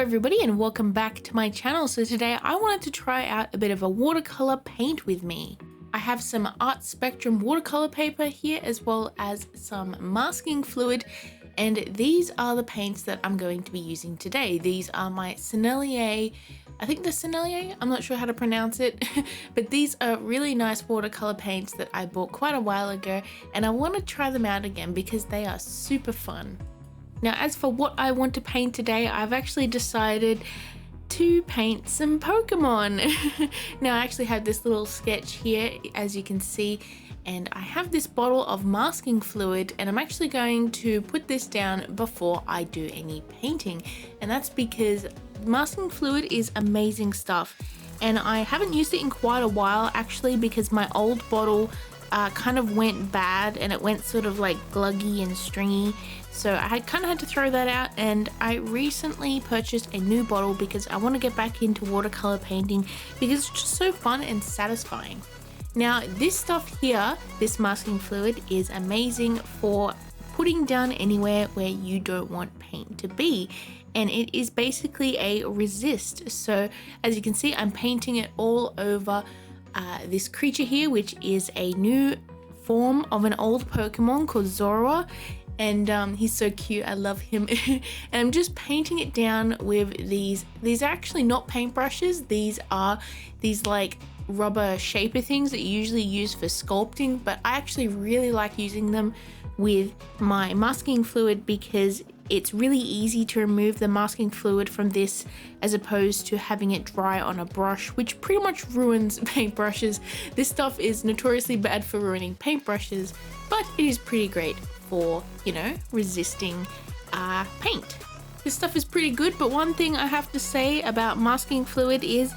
everybody and welcome back to my channel. So today I wanted to try out a bit of a watercolor paint with me. I have some Art Spectrum watercolor paper here as well as some masking fluid, and these are the paints that I'm going to be using today. These are my Senellier, I think the Senellier, I'm not sure how to pronounce it, but these are really nice watercolor paints that I bought quite a while ago, and I want to try them out again because they are super fun. Now, as for what I want to paint today, I've actually decided to paint some Pokemon. Now, I actually have this little sketch here, as you can see, and I have this bottle of masking fluid, and I'm actually going to put this down before I do any painting. And that's because masking fluid is amazing stuff. And I haven't used it in quite a while, actually, because my old bottle kind of went bad and it went sort of like gluggy and stringy. So I kind of had to throw that out, and I recently purchased a new bottle because I want to get back into watercolor painting because it's just so fun and satisfying. Now, this stuff here, this masking fluid, is amazing for putting down anywhere where you don't want paint to be. And it is basically a resist. So as you can see, I'm painting it all over this creature here, which is a new form of an old Pokemon called Zorua. And he's so cute, I love him. And I'm just painting it down with these are actually not paintbrushes, these are these like rubber shaper things that you usually use for sculpting, but I actually really like using them with my masking fluid because it's really easy to remove the masking fluid from this as opposed to having it dry on a brush, which pretty much ruins paintbrushes. This stuff is notoriously bad for ruining paintbrushes, but it is pretty great for, you know, resisting paint. This stuff is pretty good, but one thing I have to say about masking fluid is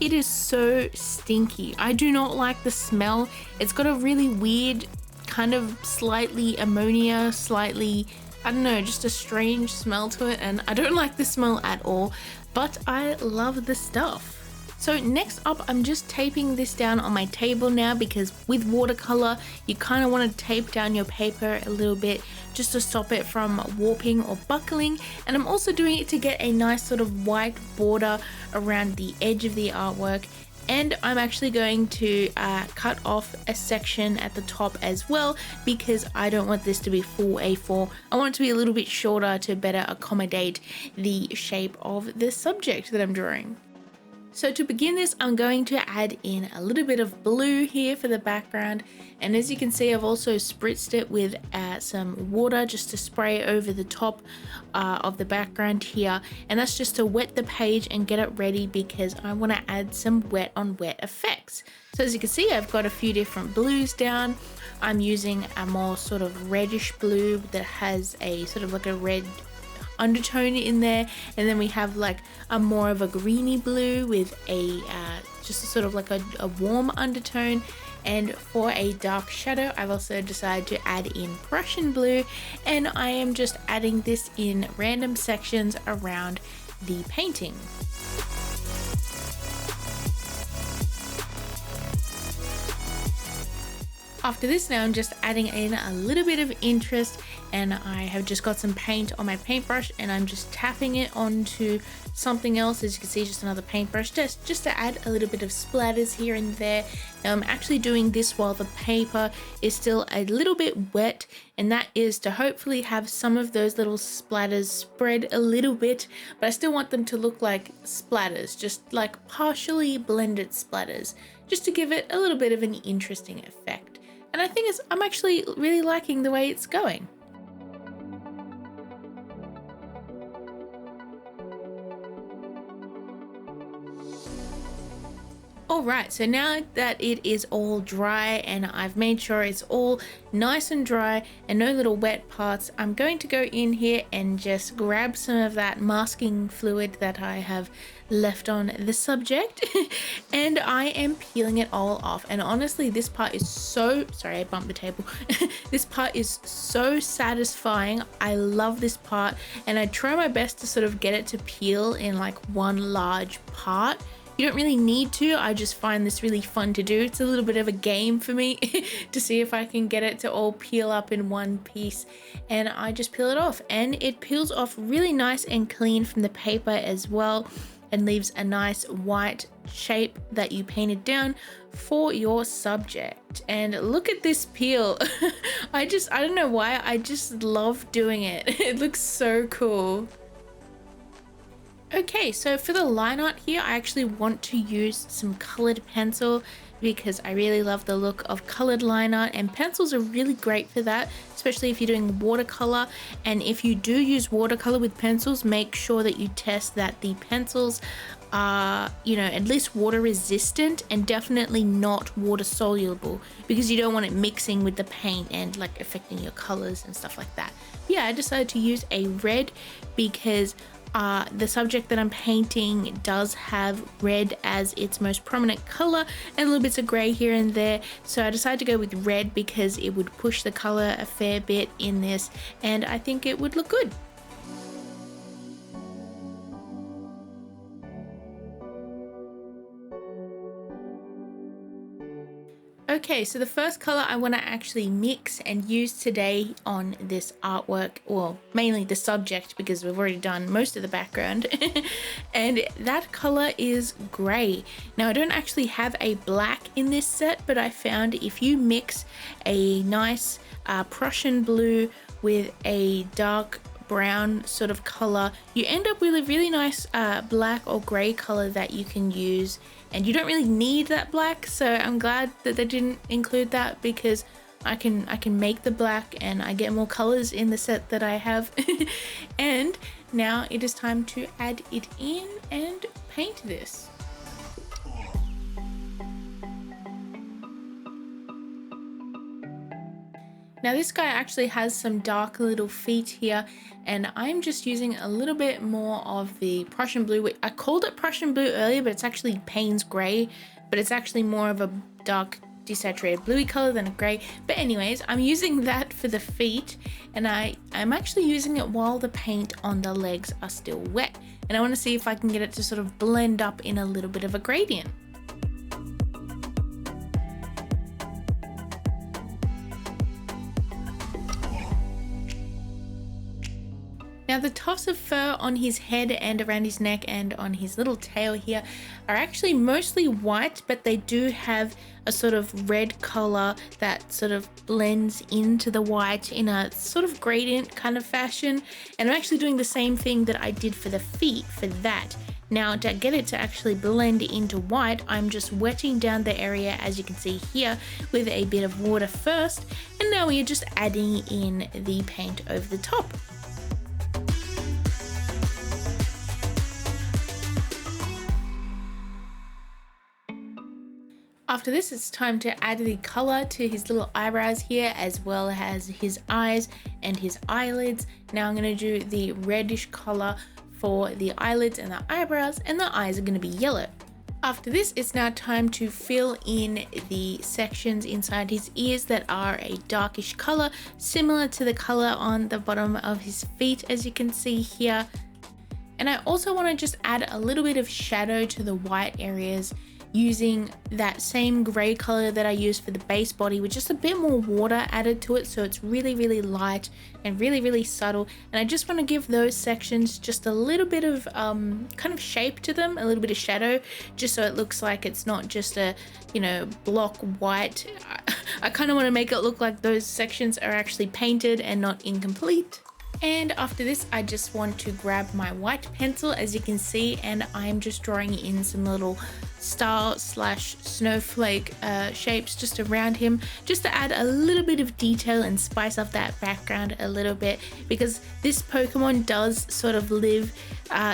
it is so stinky. I do not like the smell. It's got a really weird kind of slightly ammonia, slightly, I don't know, just a strange smell to it, and I don't like the smell at all, but I love the stuff. So next up, I'm just taping this down on my table now because with watercolor, you kind of want to tape down your paper a little bit just to stop it from warping or buckling. And I'm also doing it to get a nice sort of white border around the edge of the artwork. And I'm actually going to cut off a section at the top as well because I don't want this to be full A4. I want it to be a little bit shorter to better accommodate the shape of the subject that I'm drawing. So to begin this, I'm going to add in a little bit of blue here for the background, and as you can see, I've also spritzed it with some water just to spray over the top of the background here, and that's just to wet the page and get it ready because I want to add some wet on wet effects. So as you can see, I've got a few different blues down. I'm using a more sort of reddish blue that has a sort of like a red undertone in there, and then we have like a more of a greeny blue with a just sort of like a warm undertone. And for a dark shadow, I've also decided to add in Prussian blue, and I am just adding this in random sections around the painting. After this, now I'm just adding in a little bit of interest, and I have just got some paint on my paintbrush and I'm just tapping it onto something else. As you can see, just another paintbrush just to add a little bit of splatters here and there. Now I'm actually doing this while the paper is still a little bit wet, and that is to hopefully have some of those little splatters spread a little bit, but I still want them to look like splatters, just like partially blended splatters, just to give it a little bit of an interesting effect. And I think I'm actually really liking the way it's going. Alright, so now that it is all dry and I've made sure it's all nice and dry and no little wet parts, I'm going to go in here and just grab some of that masking fluid that I have left on the subject and I am peeling it all off. And honestly, this part is so, sorry, I bumped the table. This part is so satisfying. I love this part, and I try my best to sort of get it to peel in like one large part You don't really need to. I just find this really fun to do. It's a little bit of a game for me to see if I can get it to all peel up in one piece, and I just peel it off, and it peels off really nice and clean from the paper as well, and leaves a nice white shape that you painted down for your subject. And look at this peel. I don't know why, I just love doing it. It looks so cool. Okay, so for the line art here, I actually want to use some colored pencil because I really love the look of colored line art, and pencils are really great for that, especially if you're doing watercolor. And if you do use watercolor with pencils, make sure that you test that the pencils are, you know, at least water resistant and definitely not water soluble, because you don't want it mixing with the paint and like affecting your colors and stuff like that. Yeah, I decided to use a red because the subject that I'm painting does have red as its most prominent color and little bits of gray here and there, so I decided to go with red because it would push the color a fair bit in this, and I think it would look good. Okay, so the first color I want to actually mix and use today on this artwork, well, mainly the subject because we've already done most of the background, and that color is gray. Now, I don't actually have a black in this set, but I found if you mix a nice Prussian blue with a dark brown sort of color, you end up with a really nice black or gray color that you can use, and you don't really need that black, so I'm glad that they didn't include that because I can make the black and I get more colors in the set that I have. And now it is time to add it in and paint this. Now this guy actually has some dark little feet here, and I'm just using a little bit more of the Prussian blue. I called it Prussian blue earlier, but it's actually Payne's gray, but it's actually more of a dark desaturated bluey color than a gray. But anyways, I'm using that for the feet, and I'm actually using it while the paint on the legs are still wet, and I want to see if I can get it to sort of blend up in a little bit of a gradient. Now the tufts of fur on his head and around his neck and on his little tail here are actually mostly white, but they do have a sort of red color that sort of blends into the white in a sort of gradient kind of fashion. And I'm actually doing the same thing that I did for the feet for that. Now to get it to actually blend into white, I'm just wetting down the area, as you can see here, with a bit of water first, and now we are just adding in the paint over the top. After this, it's time to add the color to his little eyebrows here, as well as his eyes and his eyelids. Now I'm going to do the reddish color for the eyelids and the eyebrows, and the eyes are going to be yellow. After this, it's now time to fill in the sections inside his ears that are a darkish color, similar to the color on the bottom of his feet, as you can see here. And I also want to just add a little bit of shadow to the white areas, using that same gray color that I used for the base body with just a bit more water added to it, so it's really, really light and really, really subtle. And I just want to give those sections just a little bit of kind of shape to them, a little bit of shadow, just so it looks like it's not just a, you know, block white. I kind of want to make it look like those sections are actually painted and not incomplete. And after this, I just want to grab my white pencil, as you can see, and I'm just drawing in some little star slash snowflake shapes just around him, just to add a little bit of detail and spice up that background a little bit, because this Pokemon does sort of live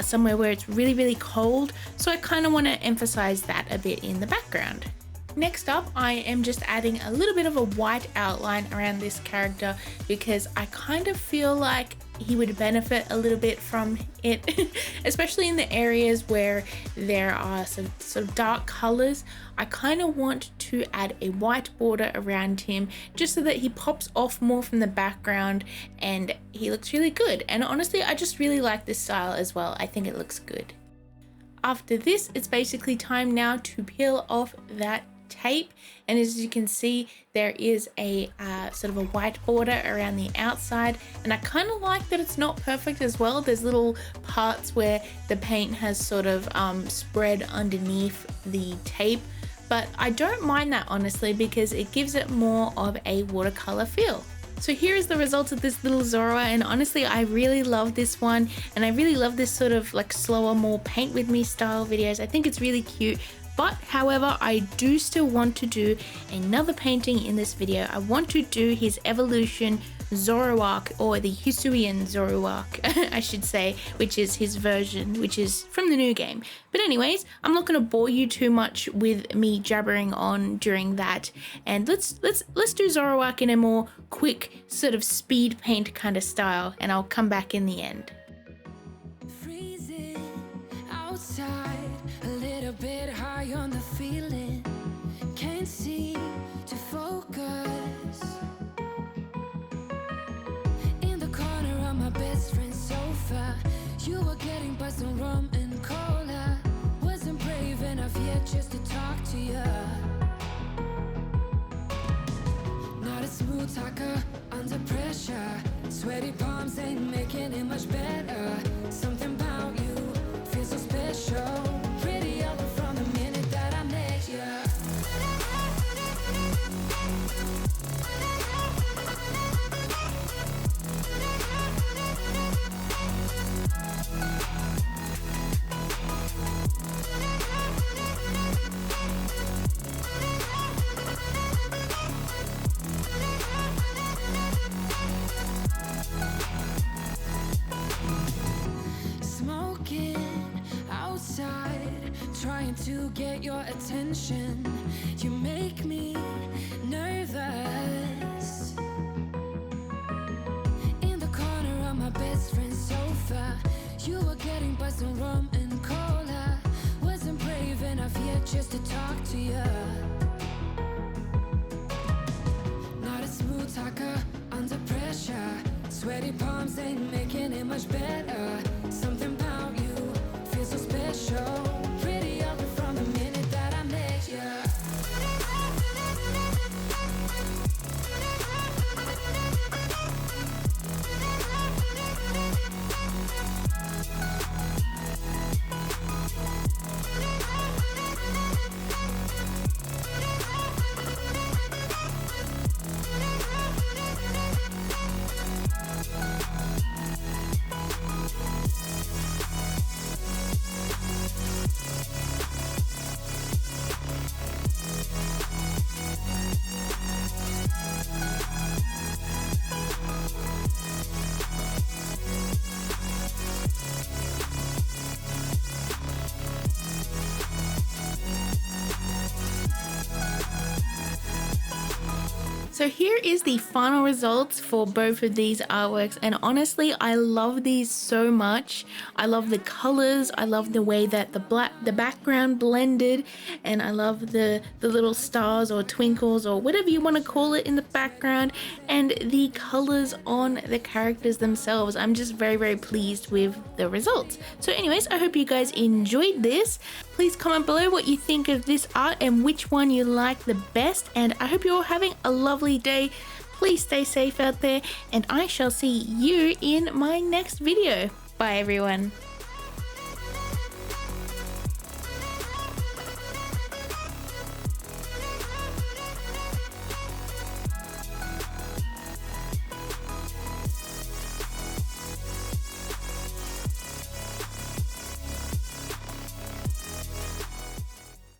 somewhere where it's really, really cold, so I kind of want to emphasize that a bit in the background. Next up, I am just adding a little bit of a white outline around this character because I kind of feel like he would benefit a little bit from it, especially in the areas where there are some sort of dark colors. I kind of want to add a white border around him just so that he pops off more from the background and he looks really good. And honestly, I just really like this style as well. I think it looks good. After this, it's basically time now to peel off that tape, and as you can see, there is a sort of a white border around the outside, and I kind of like that it's not perfect as well. There's little parts where the paint has sort of spread underneath the tape, but I don't mind that honestly because it gives it more of a watercolor feel. So here is the result of this little Zorua, and honestly I really love this one, and I really love this sort of like slower, more paint with me style videos. I think it's really cute. But however, I do still want to do another painting in this video. I want to do his evolution Zoroark, or the Hisui Zorua Zoroark, I should say, which is his version, which is from the new game. But anyways, I'm not going to bore you too much with me jabbering on during that, and let's do Zoroark in a more quick sort of speed paint kind of style, and I'll come back in the end. Freezing outside, a little bit high on the feeling, can't seem to focus. In the corner of my best friend's sofa, you were getting buzzed on rum and cola. Wasn't brave enough yet just to talk to you. Not a smooth talker under pressure. Sweaty palms ain't making it much better. Something about you feels so special. Pretty up from the minute that I met you. Smoking outside, trying to get your attention. You make me nervous. In the corner of my best friend's sofa, you were getting buzzed on rum and cola. Wasn't brave enough yet just to talk to you. Not a smooth talker under pressure. Sweaty palms ain't making it much better. Something about you feels so special. Pretty up from the minute that I met you. So here is the final results for both of these artworks, and honestly I love these so much. I love the colors, I love the way that the background blended, and I love the little stars or twinkles or whatever you want to call it in the background, and the colors on the characters themselves. I'm just very pleased with the results. So anyways, I hope you guys enjoyed this. Please comment below what you think of this art and which one you like the best, and I hope you're all having a lovely day. Please stay safe out there, and I shall see you in my next video. Bye everyone.